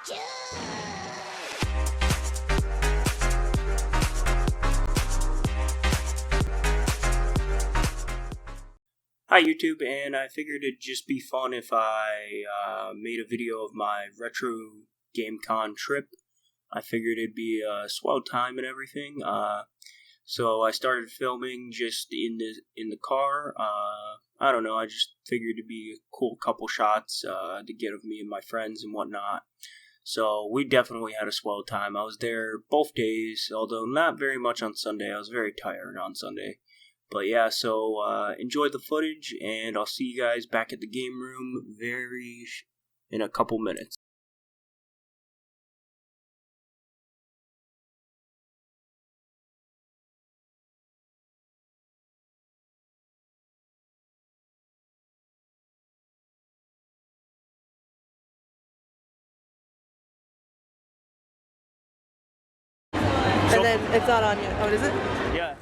Hi YouTube, and I figured it'd just be fun if I made a video of my RetroGameCon trip. I figured it'd be a swell time and everything. So I started filming just in the car. I don't know, I just figured it'd be a cool couple shots to get of me and my friends and whatnot. So we definitely had a swell time. I was there both days, although not very much on Sunday. I was very tired on Sunday. But yeah, so enjoy the footage, and I'll see you guys back at the game room in a couple minutes. And then it's not on yet. Oh, is it? Yeah.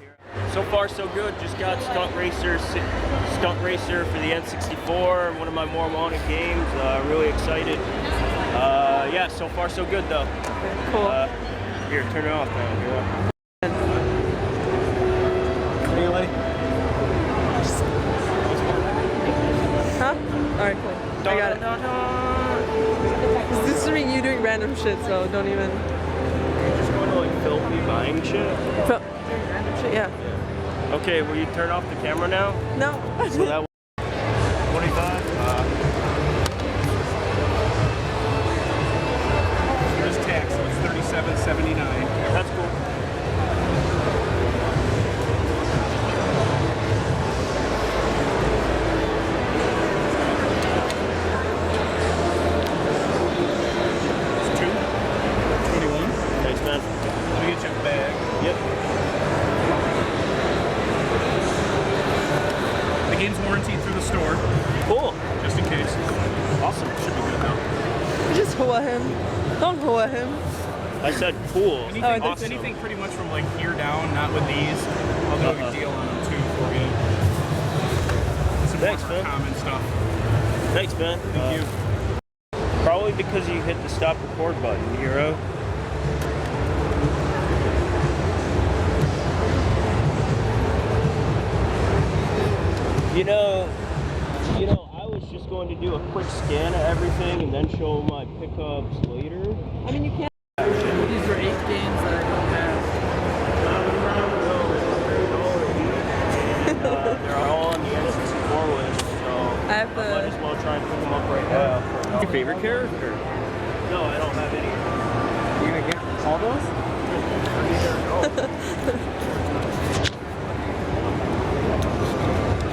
So far, so good. Just got Stunt Racer for the N64, one of my more wanted games. Really excited. Yeah, so far so good though. Okay, cool. Here, turn it off now. Here. Huh? Alright, cool. I got it. This is you doing random shit, so don't even. You're just going to like film me buying shit? Doing random shit, yeah. Okay, will you turn off the camera now? No. So that 25? Here's tax, so it's $37.79. That's cool. It's $2.21. Thanks, man. Let me get you a bag. Yep. The game's warranted through the store, Cool. just in case. Awesome. Should be good though. Just hoa him. Don't hoa him. I said cool. Anything, Awesome. anything pretty much from like here down, not with these. I'll do a deal on them too for you. Some Thanks, more man. common stuff. Thanks, man. Thank you. Probably because you hit the stop record button, Hero. You know, I was just going to do a quick scan of everything and then show my pickups later. I mean, you can't. These are 8 games that I don't have. They're all on the N64 list, so I have I might as well try and pick them up right now. Your favorite character? No, I don't have any. You gonna get all those?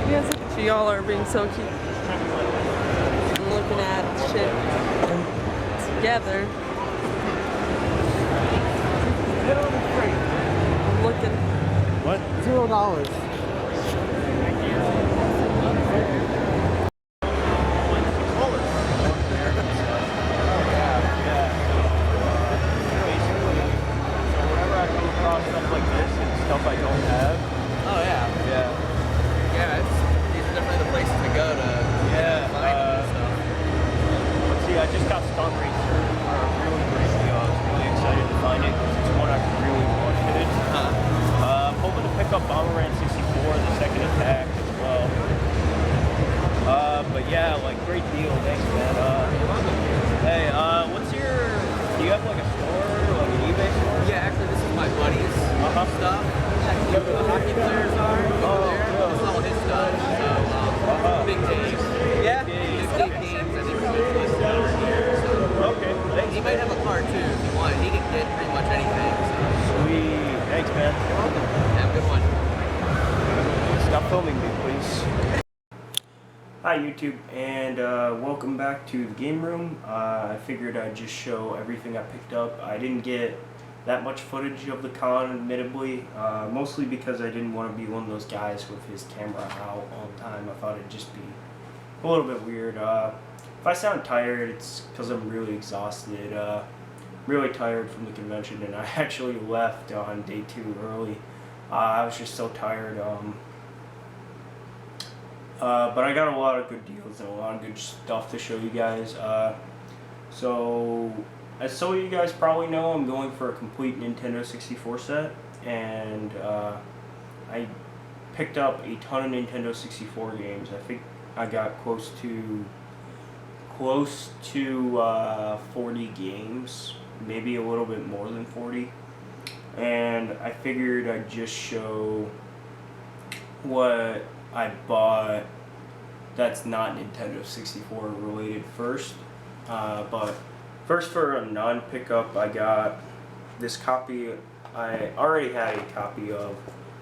Yes, look at you. Y'all are being so cute. I'm looking at shit together. I'm looking. What? $0. Stuff I don't have. Oh yeah. Yeah. Yeah, these are definitely the places to go to find stuff. Let's see, I just got Stunt Racer for a really great deal. I was really excited to find it because it's one I really wanted. I'm hoping to pick up Bomberman 64, the second attack as well. But yeah, like great deal. Thanks, man. Hey, what's your? Do you have like a store, like an eBay store? Yeah, actually, this is my buddy's stuff. You know where the hockey players are over there? This is all his stuff. So, big games. Yeah. Big games, and they produce this over here. So. Okay. Thanks. He might have a card too if you want. He can get pretty much anything. So. Sweet. Thanks, man. Have a good one. Stop filming me, please. Hi YouTube, and welcome back to the game room. I figured I'd just show everything I picked up. I didn't get that much footage of the con, admittedly, mostly because I didn't want to be one of those guys with his camera out all the time. I thought it'd just be a little bit weird. If I sound tired, it's because I'm really exhausted, really tired from the convention, and I actually left on day 2 early. I was just so tired. But I got a lot of good deals and a lot of good stuff to show you guys. So as some of you guys probably know, I'm going for a complete Nintendo 64 set, and I picked up a ton of Nintendo 64 games. I think I got close to 40 games, maybe a little bit more than 40. And I figured I'd just show what I bought that's not Nintendo 64 related first. But first, for a non-pickup, I got this copy. I already had a copy of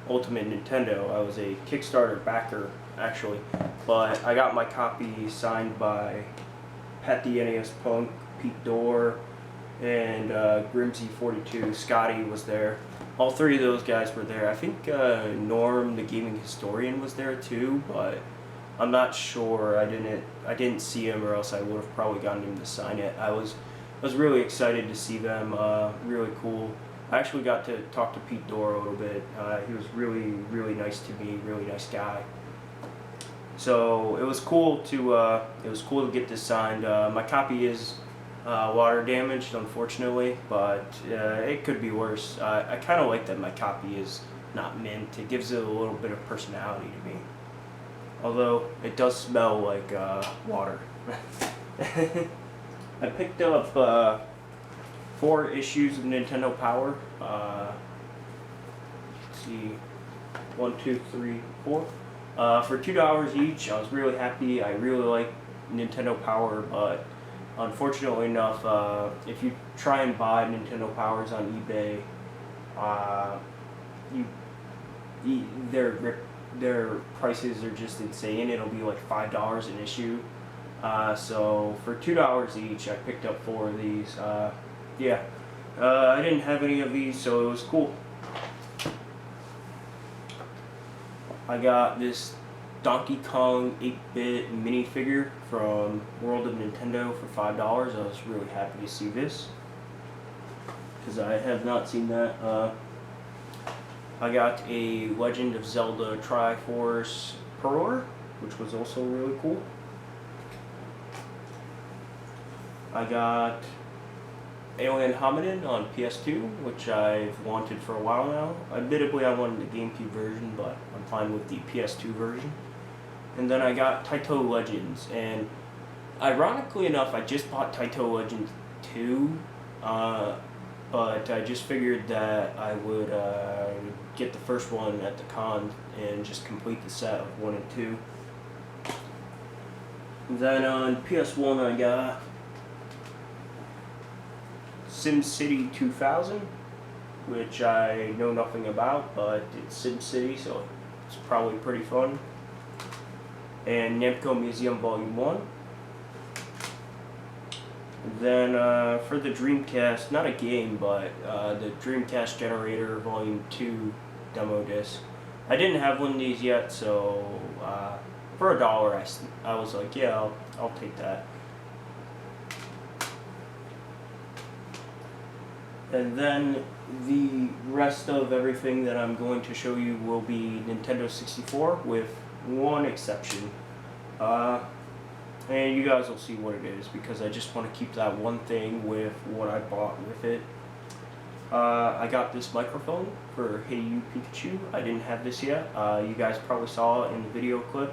Ultimate Nintendo. I was a Kickstarter backer, actually, but I got my copy signed by Pat the NES Punk, Pete Dorr, and Grimsy42. Scotty was there. All three of those guys were there. I think Norm, the gaming historian, was there too, but I'm not sure. I didn't see him, or else I would have probably gotten him to sign it. I was really excited to see them. Really cool. I actually got to talk to Pete Dorr a little bit. He was really nice to me. Really nice guy. So it was cool to get this signed. My copy is water damaged, unfortunately, but it could be worse. I kind of like that my copy is not mint. It gives it a little bit of personality to me. Although it does smell like water. I picked up 4 issues of Nintendo Power. Let's see, 1, 2, 3, 4. For $2 each. I was really happy. I really like Nintendo Power, but unfortunately enough, if you try and buy Nintendo Powers on eBay, their prices are just insane. It'll be like $5 an issue. So for $2 each, I picked up 4 of these. Yeah, I didn't have any of these, so it was cool. I got this Donkey Kong 8-bit minifigure from World of Nintendo for $5. I was really happy to see this, because I have not seen that. I got a Legend of Zelda Triforce Pearler, which was also really cool. I got Alien Hominid on PS2, which I've wanted for a while now. Admittedly, I wanted the GameCube version, but I'm fine with the PS2 version. And then I got Taito Legends, and ironically enough, I just bought Taito Legends 2, but I just figured that I would get the first one at the con and just complete the set of 1 and 2. And then on PS1, I got SimCity 2000, which I know nothing about, but it's SimCity, so it's probably pretty fun. And Namco Museum Volume 1. And then for the Dreamcast, not a game, but the Dreamcast Generator Volume 2 demo disc. I didn't have one of these yet, so for $1, I was like, yeah, I'll take that. And then the rest of everything that I'm going to show you will be Nintendo 64, with one exception. And you guys will see what it is, because I just want to keep that one thing with what I bought with it. I got this microphone for Hey You Pikachu. I didn't have this yet. You guys probably saw it in the video clip.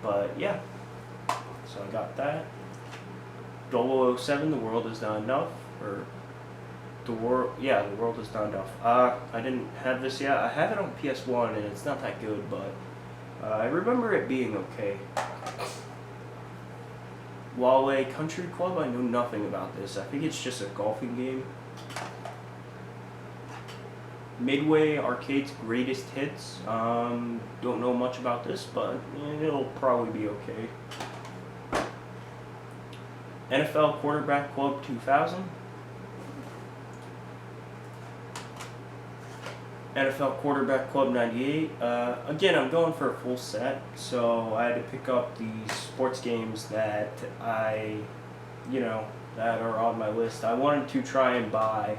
But yeah, so I got that. 007, The World Is Not Enough, or The World Is Not Enough. I didn't have this yet. I have it on PS1, and it's not that good, but I remember it being okay. Wale Country Club, I know nothing about this. I think it's just a golfing game. Midway Arcade's Greatest Hits. Don't know much about this, but it'll probably be okay. NFL Quarterback Club 2000. NFL Quarterback Club 98. Again, I'm going for a full set, so I had to pick up the sports games that that are on my list. I wanted to try and buy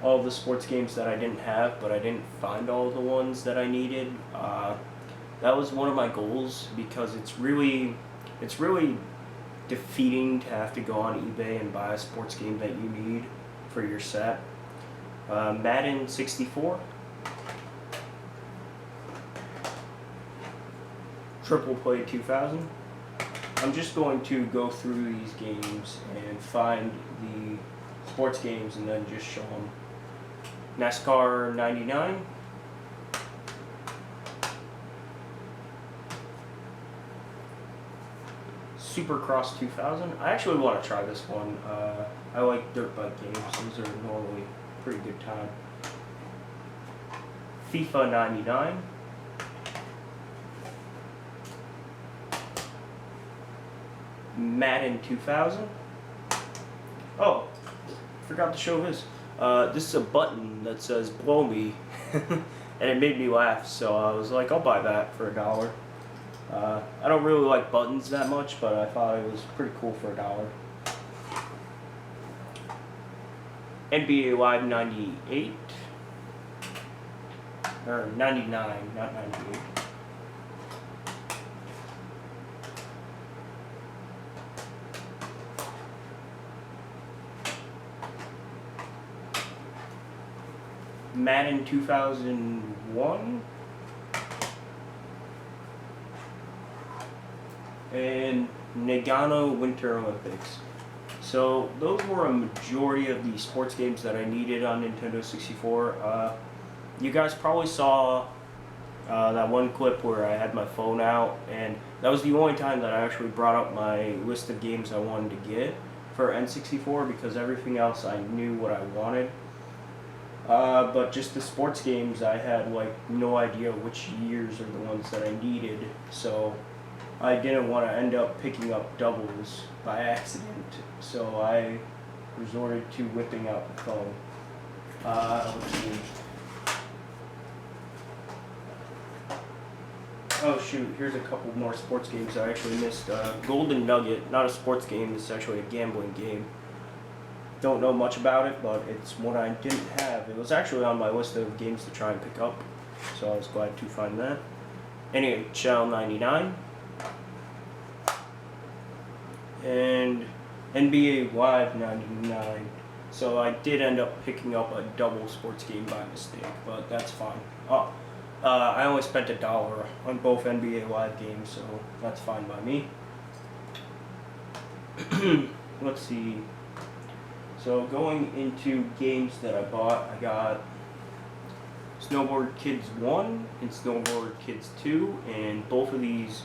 all the sports games that I didn't have, but I didn't find all the ones that I needed. That was one of my goals, because it's really defeating to have to go on eBay and buy a sports game that you need for your set. Madden 64. Triple Play 2000. I'm just going to go through these games and find the sports games and then just show them. NASCAR 99. Supercross 2000. I actually want to try this one. I like dirt bike games. Those are normally pretty good time. FIFA 99. Madden 2000. Oh, forgot to show this. This is a button that says "blow me," and it made me laugh. So I was like, I'll buy that for $1. I don't really like buttons that much, but I thought it was pretty cool for $1. NBA Live 98 or 99, not 98. Madden 2001 and Nagano Winter Olympics. So those were a majority of the sports games that I needed on Nintendo 64. You guys probably saw that one clip where I had my phone out, and that was the only time that I actually brought up my list of games I wanted to get for N64, because everything else I knew what I wanted. But just the sports games, I had like no idea which years are the ones that I needed, so I didn't want to end up picking up doubles by accident, so I resorted to whipping out the phone. Let's see. Oh shoot, here's a couple more sports games I actually missed. Golden Nugget, not a sports game, it's actually a gambling game. Don't know much about it, but it's one I didn't have. It was actually on my list of games to try and pick up, so I was glad to find that. NHL 99. And NBA Live 99. So I did end up picking up a double sports game by mistake, but that's fine. I only spent $1 on both NBA Live games, so that's fine by me. Let's see. So going into games that I bought, I got Snowboard Kids 1 and Snowboard Kids 2, and both of these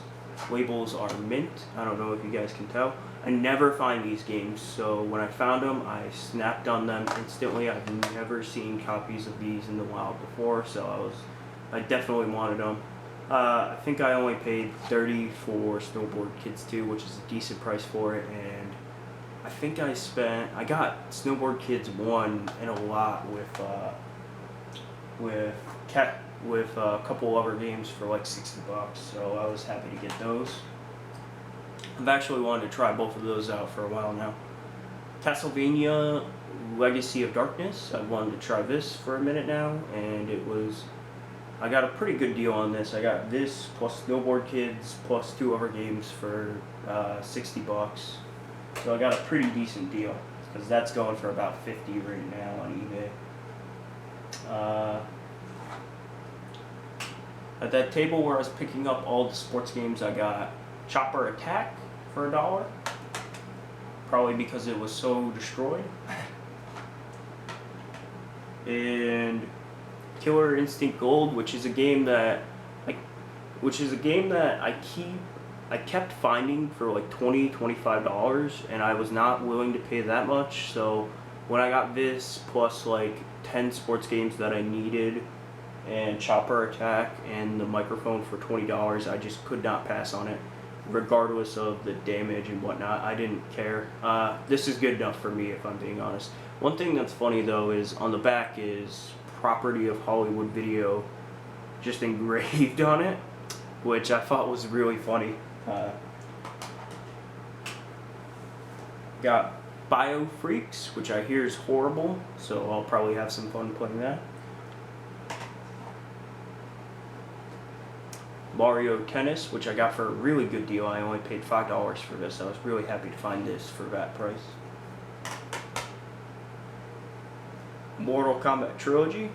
labels are mint. I don't know if you guys can tell. I never find these games, so when I found them, I snapped on them instantly. I've never seen copies of these in the wild before, so I definitely wanted them. I think I only paid $30 for Snowboard Kids 2, which is a decent price for it, and I think I got Snowboard Kids 1 in a lot with a couple other games for like $60, so I was happy to get those. I've actually wanted to try both of those out for a while now. Castlevania Legacy of Darkness, I wanted to try this for a minute now, and I got a pretty good deal on this. I got this plus Snowboard Kids plus 2 other games for $60. So I got a pretty decent deal, because that's going for about $50 right now on eBay. At that table where I was picking up all the sports games, I got Chopper Attack for $1, probably because it was so destroyed. And Killer Instinct Gold, which is a game that I kept finding for like $20, $25, and I was not willing to pay that much. So when I got this plus like 10 sports games that I needed, and Chopper Attack and the microphone for $20, I just could not pass on it, regardless of the damage and whatnot. I didn't care. This is good enough for me, if I'm being honest. One thing that's funny though is on the back is Property of Hollywood Video just engraved on it, which I thought was really funny. Got Bio Freaks, which I hear is horrible, so I'll probably have some fun playing that. Mario Tennis, which I got for a really good deal. I only paid $5 for this. I was really happy to find this for that price. Mortal Kombat Trilogy.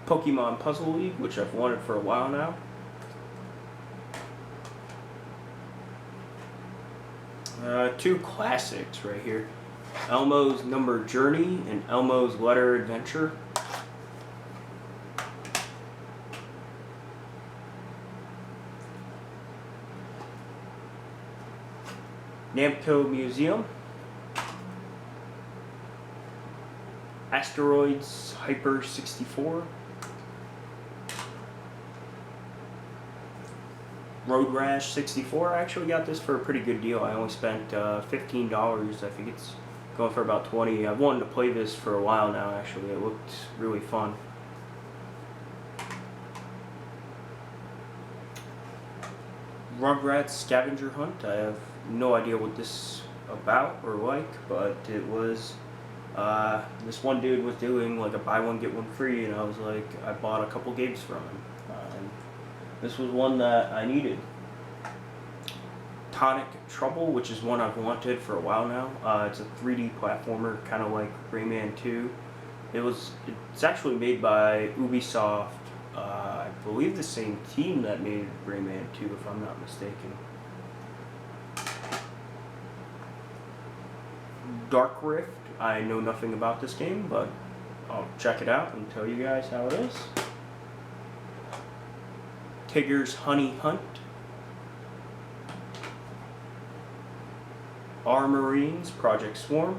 Pokemon Puzzle League, which I've wanted for a while now. Two classics right here. Elmo's Number Journey and Elmo's Letter Adventure. Namco Museum. Asteroids Hyper 64. Road Rash 64. I actually got this for a pretty good deal. I only spent $15. I think it's going for about $20. I've wanted to play this for a while now, actually. It looked really fun. Rugrats Scavenger Hunt. I have no idea what this is about or like, but it was this one dude was doing like a buy one get one free, and I was like, I bought a couple games from him, and this was one that I needed. Tonic Trouble, which is one I've wanted for a while now. It's a 3D platformer, kind of like Rayman 2. It's actually made by Ubisoft. I believe the same team that made Rayman 2, if I'm not mistaken. Dark Rift. I know nothing about this game, but I'll check it out and tell you guys how it is. Tigger's Honey Hunt. Our Marines Project Swarm.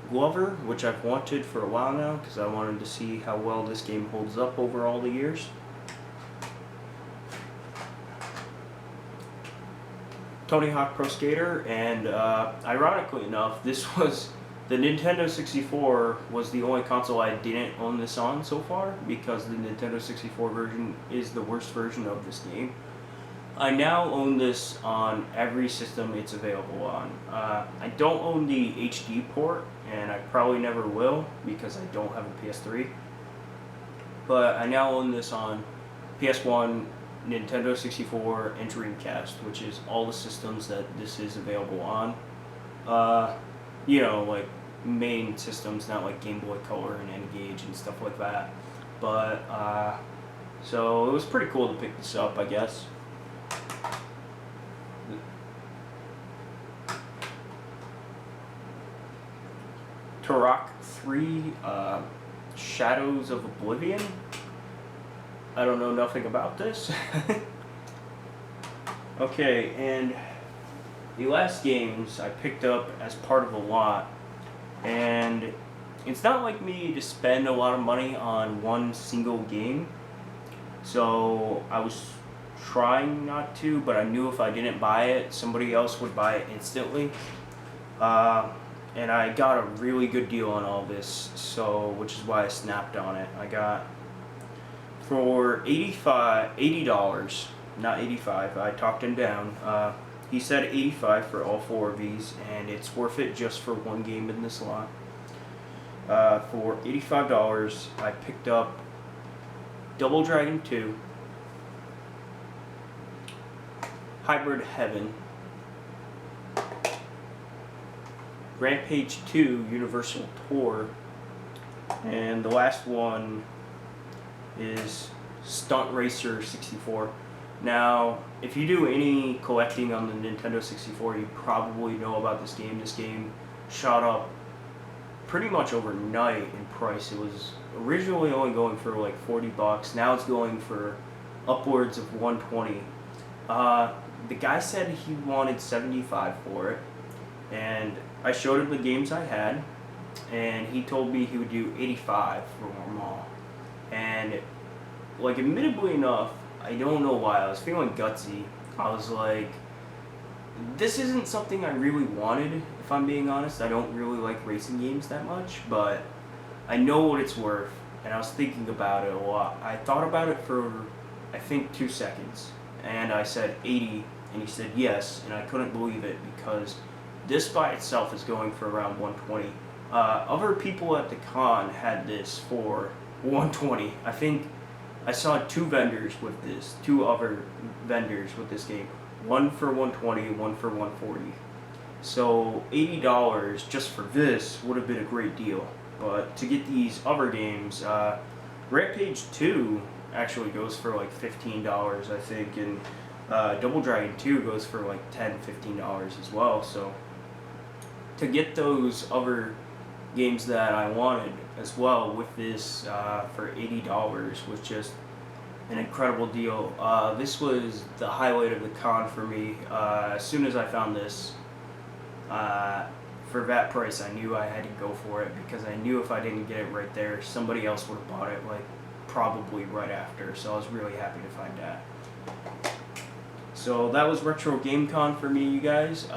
Glover, which I've wanted for a while now because I wanted to see how well this game holds up over all the years. Tony Hawk Pro Skater, and ironically enough, this was the Nintendo 64 was the only console I didn't own this on so far, because the Nintendo 64 version is the worst version of this game. I now own this on every system it's available on. I don't own the HD port, and I probably never will because I don't have a PS3. But I now own this on PS1, Nintendo 64, and Dreamcast, which is all the systems that this is available on. You know, like main systems, not like Game Boy Color and N-Gage and stuff like that. But, so it was pretty cool to pick this up, I guess. Turok 3, Shadows of Oblivion. I don't know nothing about this. Okay, and the last games I picked up as part of a lot, and it's not like me to spend a lot of money on one single game, so I was trying not to, but I knew if I didn't buy it, somebody else would buy it instantly. And I got a really good deal on all this, so which is why I snapped on it. I got for $80, not 85. I talked him down. He said 85 for all four of these, and it's worth it just for one game in this lot. For $85, I picked up Double Dragon 2, Hybrid Heaven, Rampage 2 Universal Tour, and the last one is Stunt Racer 64. Now, if you do any collecting on the Nintendo 64, you probably know about this game. This game shot up pretty much overnight in price. It was originally only going for like $40. Now it's going for upwards of $120. The guy said he wanted $75 for it, and I showed him the games I had, and he told me he would do $85 for them all. And, like, admittedly enough, I don't know why, I was feeling gutsy. I was like, this isn't something I really wanted, if I'm being honest. I don't really like racing games that much, but I know what it's worth, and I was thinking about it a lot. I thought about it for, I think, 2 seconds, and I said 80, and he said yes, and I couldn't believe it, because this by itself is going for around $120. Other people at the con had this for $120. I think I saw two other vendors with this game. One for $120, one for $140. So $80 just for this would have been a great deal. But to get these other games, Rampage 2 actually goes for like $15, I think, and Double Dragon 2 goes for like $10-15 as well. So to get those other games that I wanted as well with this for $80 was just an incredible deal. This was the highlight of the con for me. As soon as I found this, for that price, I knew I had to go for it, because I knew if I didn't get it right there, somebody else would have bought it like probably right after. So I was really happy to find that. So that was RetroGameCon for me, you guys.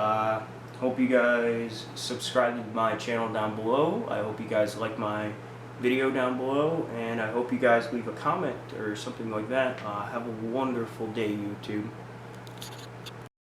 Hope you guys subscribe to my channel down below. I hope you guys like my video down below, and I hope you guys leave a comment or something like that. Have a wonderful day, YouTube.